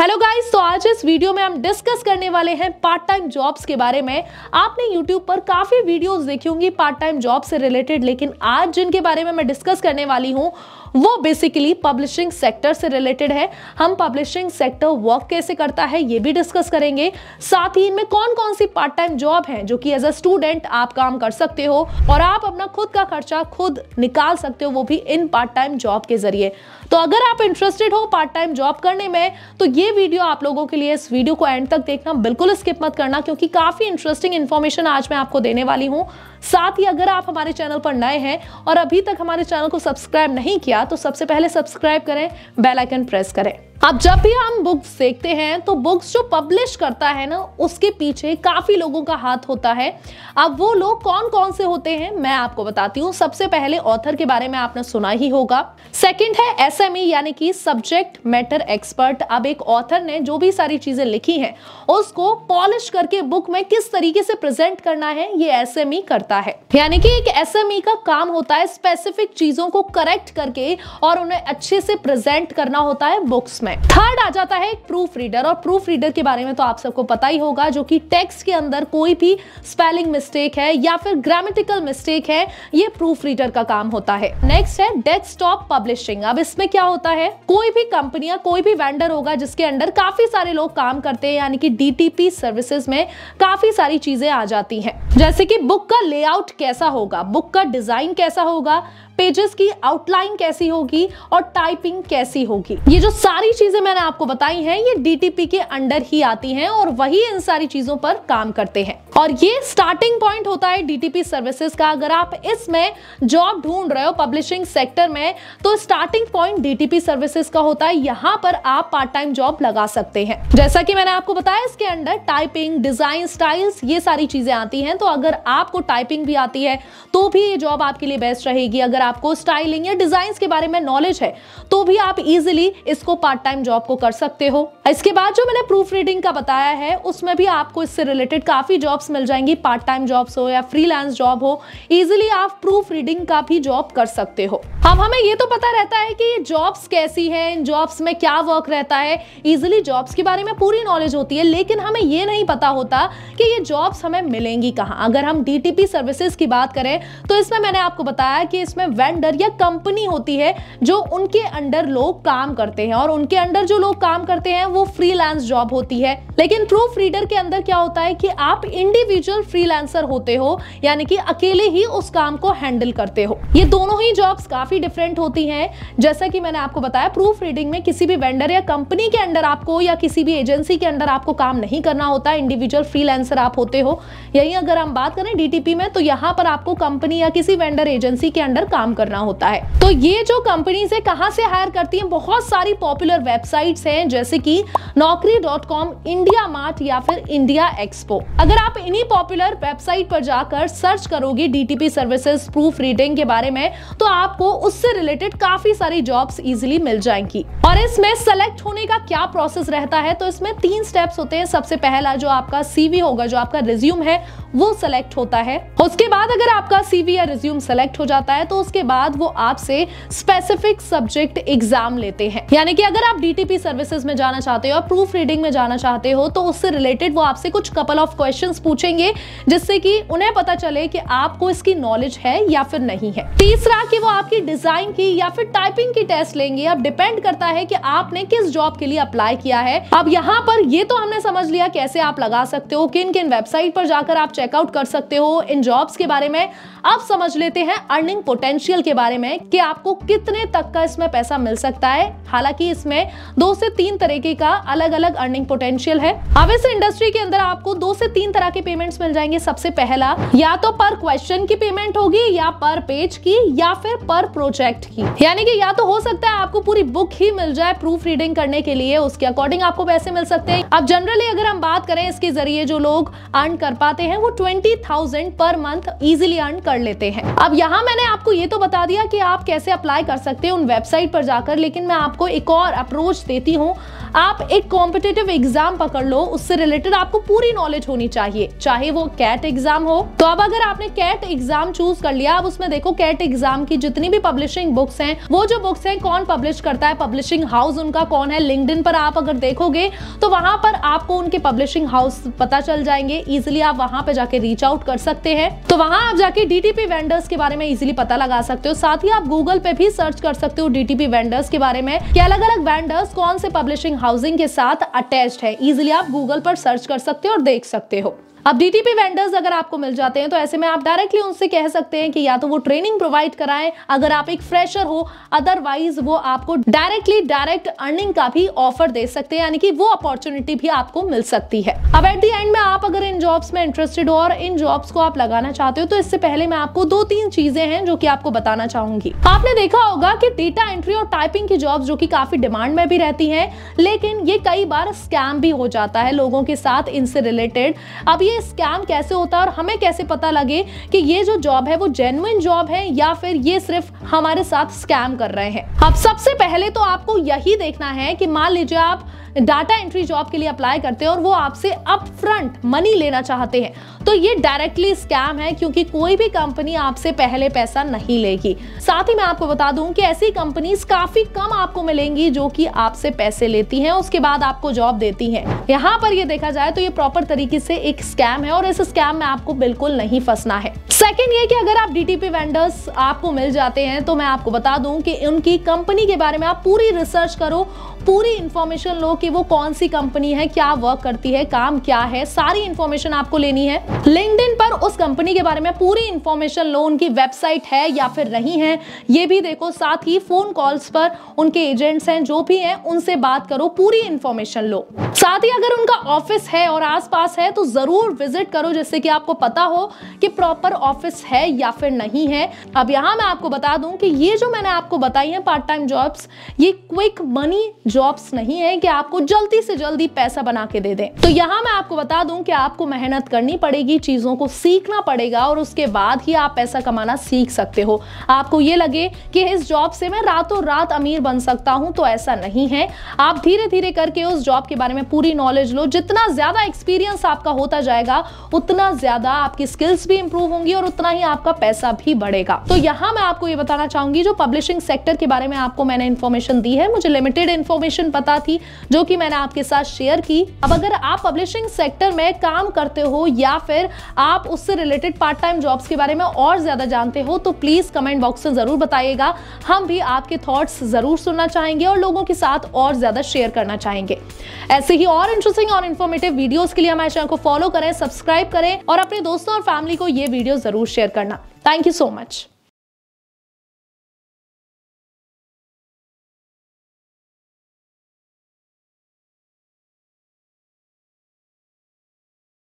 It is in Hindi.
हेलो गाइस, तो आज इस वीडियो में हम डिस्कस करने वाले हैं पार्ट टाइम जॉब्स के बारे में। आपने यूट्यूब पर काफी वीडियोस देखी होंगी पार्ट टाइम जॉब से रिलेटेड, लेकिन आज जिनके बारे में मैं डिस्कस करने वाली हूं वो बेसिकली पब्लिशिंग सेक्टर से रिलेटेड है। हम पब्लिशिंग सेक्टर वर्क कैसे करता है ये भी डिस्कस करेंगे, साथ ही इनमें कौन कौन सी पार्ट टाइम जॉब है जो कि एज अ स्टूडेंट आप काम कर सकते हो और आप अपना खुद का खर्चा खुद निकाल सकते हो, वो भी इन पार्ट टाइम जॉब के जरिए। तो अगर आप इंटरेस्टेड हो पार्ट टाइम जॉब करने में तो ये वीडियो आप लोगों के लिए, इस वीडियो को एंड तक देखना, बिल्कुल स्किप मत करना, क्योंकि काफी इंटरेस्टिंग इंफॉर्मेशन आज मैं आपको देने वाली हूँ। साथ ही अगर आप हमारे चैनल पर नए हैं और अभी तक हमारे चैनल को सब्सक्राइब नहीं किया तो सबसे पहले सब्सक्राइब करें, बेल आइकन प्रेस करें। अब जब भी हम बुक्स देखते हैं तो बुक्स जो पब्लिश करता है ना, उसके पीछे काफी लोगों का हाथ होता है। अब वो लोग कौन कौन से होते हैं मैं आपको बताती हूँ। सबसे पहले ऑथर के बारे में आपने सुना ही होगा। सेकंड है एसएमई यानी कि सब्जेक्ट मैटर एक्सपर्ट। अब एक ऑथर ने जो भी सारी चीजें लिखी हैं उसको पॉलिश करके बुक में किस तरीके से प्रेजेंट करना है ये एसएमई करता है। यानी कि एक एसएमई का काम होता है स्पेसिफिक चीजों को करेक्ट करके और उन्हें अच्छे से प्रेजेंट करना होता है बुक्स में। थर्ड आ जाता है एक प्रूफ रीडर, और प्रूफ रीडर के बारे में तो आप सबको पता ही होगा, जो कि टेक्स्ट के अंदर कोई भी स्पेलिंग मिस्टेक है या फिर ग्रामेटिकल मिस्टेक है, ये प्रूफ रीडर का काम होता है। नेक्स्ट है डेस्कटॉप पब्लिशिंग। अब इसमें क्या होता है, कोई भी कंपनी या कोई भी वेंडर होगा जिसके अंडर काफी सारे लोग काम करते हैं, यानी कि डीटीपी सर्विसेज में काफी सारी चीजें आ जाती हैं, जैसे कि बुक का लेआउट कैसा होगा, बुक का डिजाइन कैसा होगा, पेजेस की आउटलाइन कैसी होगी और टाइपिंग कैसी होगी। ये जो सारी चीजें मैंने आपको बताई हैं ये डीटीपी के अंडर ही आती हैं और वही इन सारी चीजों पर काम करते हैं। और ये स्टार्टिंग पॉइंट होता है डीटीपी सर्विसेज का। अगर आप इसमें जॉब ढूंढ रहे हो पब्लिशिंग सेक्टर में तो स्टार्टिंग पॉइंट डीटीपी सर्विसेज का होता है। यहाँ पर आप पार्ट टाइम जॉब लगा सकते हैं। जैसा कि मैंने आपको बताया, इसके अंडर टाइपिंग, डिजाइन, स्टाइल्स, ये सारी चीजें आती हैं। तो अगर आपको टाइपिंग भी आती है तो भी ये जॉब आपके लिए बेस्ट रहेगी। अगर आपको स्टाइलिंग या डिजाइन्स के बारे में नॉलेज है तो भी आप इजीली इसको पार्ट टाइम जॉब को कर सकते हो। इसके बाद जो मैंने प्रूफ रीडिंग का बताया है उसमें भी आपको इससे रिलेटेड काफी जॉब्स मिल जाएंगी, पार्ट टाइम जॉब्स हो या फ्रीलांस जॉब हो, इजीली आप प्रूफ रीडिंग का भी जॉब कर सकते हो। अब हमें ये तो पता रहता है कि ये जॉब्स कैसी है, इन जॉब्स में क्या वर्क रहता है, इजीली जॉब्स के बारे में पूरी नॉलेज होती है, लेकिन हमें ये नहीं पता होता कि ये जॉब्स हमें मिलेंगी कहाँ। अगर हम डीटीपी सर्विसेज की बात करें तो इसमें मैंने आपको बताया कि इसमें वेंडर या कंपनी होती है जो उनके अंडर लोग काम करते हैं और उनके अंडर जो लोग काम करते हैं वो फ्रीलांस जॉब होती है। लेकिन प्रूफ रीडर के अंदर क्या होता है कि आप इंडिविजुअल फ्रीलांसर होते हो, यानी कि अकेले ही उस काम को हैंडल करते हो। ये दोनों ही जॉब्स काफी डिफरेंट होती हैं। जैसा कि मैंने आपको बताया, प्रूफ रीडिंग में किसी भी वेंडर या कंपनी के अंडर आपको या किसी भी एजेंसी के अंडर आपको काम नहीं करना होता, इंडिविजुअल फ्रीलांसर आप होते हो। यही अगर हम बात करें डीटीपी में तो यहाँ पर आपको कंपनी या किसी वेंडर एजेंसी के अंडर काम करना होता है। तो ये जो कंपनीज है कहां से हायर करती हैं, बहुत सारी पॉपुलर वेबसाइट्स हैं जैसे कि naukri.com, इंडिया मार्ट या फिर इंडिया एक्सपो। अगर आप इन्हीं पॉपुलर वेबसाइट पर जाकर सर्च करोगे डीटीपी सर्विसेज प्रूफ रीडिंग के बारे में तो आपको उससे रिलेटेड काफी सारी जॉब्स इजीली मिल जाएंगी। और इसमें सेलेक्ट होने का क्या प्रोसेस रहता है, तो इसमें 3 स्टेप्स होते हैं। सबसे पहला जो आपका सीवी होगा, जो आपका रिज्यूम है वो सेलेक्ट होता है। उसके बाद अगर आपका सीवी या रिज्यूम सेलेक्ट हो जाता है तो उसके बाद वो आपसे स्पेसिफिक सब्जेक्ट एग्जाम लेते हैं। यानी कि अगर आप डीटीपी सर्विसेज में जाना चाहते हो और प्रूफ रीडिंग में जाना चाहते हो तो उससे रिलेटेड वो आपसे कुछ कपल ऑफ क्वेश्चंस पूछेंगे जिससे कि उन्हें पता चले कि आपको इसकी नॉलेज है या फिर नहीं है। तीसरा कि वो आपकी डिजाइन की या फिर टाइपिंग की टेस्ट लेंगे। अब डिपेंड करता है कि आपने किस जॉब के लिए अप्लाई किया है। अब यहाँ पर ये तो हमने समझ लिया कैसे आप लगा सकते हो, किन किन वेबसाइट पर जाकर आप चेकआउट कर सकते हो इन जॉब्स के बारे में। अब समझ लेते हैं अर्निंग पोटेंशियल के बारे में कि आपको कितने तक का इसमें पैसा मिल सकता है। हालांकि इसमें 2 से 3 तरीके का अलग अलग अर्निंग पोटेंशियल है। अब इस इंडस्ट्री के अंदर आपको 2 से 3 तरह के पेमेंट्स मिल जाएंगे। सबसे पहला या तो पर क्वेश्चन की पेमेंट होगी या पर पेज की या फिर पर प्रोजेक्ट की। यानी कि या तो हो सकता है आपको पूरी बुक ही मिल जाए प्रूफ रीडिंग करने के लिए, उसके अकॉर्डिंग आपको पैसे मिल सकते हैं। अब जनरली अगर हम बात करें इसके जरिए जो लोग अर्न कर पाते हैं वो 20,000 पर मंथ इजीली अर्न कर लेते हैं। अब यहाँ मैंने आपको ये तो बता दिया कि आप कैसे अप्लाई कर सकते हैं उन वेबसाइट पर जाकर, लेकिन मैं आपको एक और अप्रोच देती हूँ। आप एक कॉम्पिटिटिव एग्जाम पकड़ लो, उससे रिलेटेड आपको पूरी नॉलेज होनी चाहिए, चाहे वो कैट एग्जाम हो। तो अब अगर आपने कैट एग्जाम चूज कर लिया, अब उसमें देखो कैट एग्जाम की जितनी भी पब्लिशिंग बुक्स हैं, वो जो बुक्स हैं कौन पब्लिश करता है, पब्लिशिंग हाउस उनका कौन है। लिंक्डइन पर आप अगर देखोगे तो वहां पर आपको उनके पब्लिशिंग हाउस पता चल जाएंगे, इजिली आप वहां पे जाके रीच आउट कर सकते हैं। तो वहां आप जाके डीटीपी वेंडर्स के बारे में इजिली पता लगा सकते हो। साथ ही आप गूगल पे भी सर्च कर सकते हो डीटीपी वेंडर्स के बारे में कि अलग अलग वेंडर्स कौन से पब्लिशिंग हाउसिंग के साथ अटैच्ड है। इजिली आप गूगल पर सर्च कर सकते हो और देख सकते हो। अब डीटीपी वेंडर्स अगर आपको मिल जाते हैं तो ऐसे में आप डायरेक्टली उनसे कह सकते हैं कि या तो वो ट्रेनिंग प्रोवाइड कराएं अगर आप एक फ्रेशर हो, अदरवाइज वो आपको डायरेक्ट अर्निंग का भी ऑफर दे सकते हैं, यानी कि वो अपॉर्चुनिटी भी आपको मिल सकती है। अब एट द एंड में आप अगर इन जॉब्स में इंटरेस्टेड हो और इन जॉब्स को आप लगाना चाहते हो, तो इससे पहले मैं आपको 2-3 चीजें हैं जो कि आपको बताना चाहूंगी। आपने देखा होगा कि डेटा एंट्री और टाइपिंग की जॉब्स जो कि काफी डिमांड में भी रहती हैं, लेकिन ये कई बार स्कैम भी हो जाता है लोगों के साथ इनसे रिलेटेड। अब ये स्कैम कैसे होता है और हमें कैसे पता लगे कि ये जो जॉब है वो जेन्युइन जॉब है या फिर ये सिर्फ हमारे साथ स्कैम कर रहे हैं। अब सबसे पहले तो आपको यही देखना है कि मान लीजिए आप डाटा एंट्री जॉब के लिए अप्लाई करते हैं और वो आपसे अप फ्रंट मनी लेना चाहते हैं, तो ये डायरेक्टली स्कैम है, क्योंकि कोई भी कंपनी आपसे पहले पैसा नहीं लेगी। साथ ही मैं आपको बता दूं कि ऐसी कंपनीज काफी कम आपको मिलेंगी जो कि आपसे पैसे लेती हैं, उसके बाद आपको जॉब देती हैं। यहाँ पर ये देखा जाए तो ये प्रॉपर तरीके से एक स्कैम है और इस स्कैम में आपको बिल्कुल नहीं फंसना है। सेकंड ये कि अगर आप डीटीपी वेंडर्स आपको मिल जाते हैं तो मैं आपको बता दूं कि उनकी कंपनी के बारे में आप पूरी रिसर्च करो, पूरी इंफॉर्मेशन लो कि वो कौन सी कंपनी है, क्या वर्क करती है, काम क्या है, सारी इंफॉर्मेशन आपको लेनी है। लिंक्डइन पर उस कंपनी के बारे में पूरी इंफॉर्मेशन लो, उनकी वेबसाइट है या फिर नहीं है ये भी देखो। साथ ही फोन कॉल्स पर उनके एजेंट्स हैं जो भी हैं उनसे बात करो, पूरी इंफॉर्मेशन लो। साथ ही अगर उनका ऑफिस है और आसपास है तो जरूर विजिट करो, जिससे कि आपको पता हो कि प्रॉपर ऑफिस है या फिर नहीं है। अब यहाँ मैं आपको बता दूं कि ये जो मैंने आपको बताई है पार्ट टाइम जॉब्स, ये क्विक मनी जॉब्स नहीं है कि आपको जल्दी से जल्दी पैसा बना के दे दें। तो यहाँ मैं आपको बता दूं कि आपको मेहनत करनी पड़ेगी, चीजों को सीखना पड़ेगा और उसके बाद ही आप पैसा कमाना सीख सकते हो। आपको ये लगे कि इस जॉब से मैं रातों रात अमीर बन सकता हूं, तो ऐसा नहीं है। आप धीरे धीरे करके उस जॉब के बारे में पूरी नॉलेज लो। जितना ज्यादा एक्सपीरियंस आपका होता जाएगा उतना ज्यादा आपकी स्किल्स भी इंप्रूव होंगी और उतना ही आपका पैसा भी बढ़ेगा। तो यहाँ मैं आपको ये बताना चाहूंगी, जो पब्लिशिंग सेक्टर के बारे में आपको मैंने इन्फॉर्मेशन दी है, मुझे लिमिटेड इन्फॉर्मेशन पता थी जो कि मैंने आपके साथ शेयर की। अब अगर आप पब्लिशिंग सेक्टर में काम करते हो या फिर आप उससे रिलेटेड पार्ट टाइम जॉब्स के बारे में और ज्यादा जानते हो, तो प्लीज कमेंट बॉक्स में जरूर बताइएगा। हम भी आपके थॉट्स जरूर सुनना चाहेंगे और लोगों के साथ और ज्यादा शेयर करना चाहेंगे। ऐसे ही और इंटरेस्टिंग और इन्फॉर्मेटिव वीडियोस के लिए हमारे चैनल को फॉलो करें, सब्सक्राइब करें और अपने दोस्तों और फैमिली को ये वीडियो जरूर शेयर करना। Thank you so much.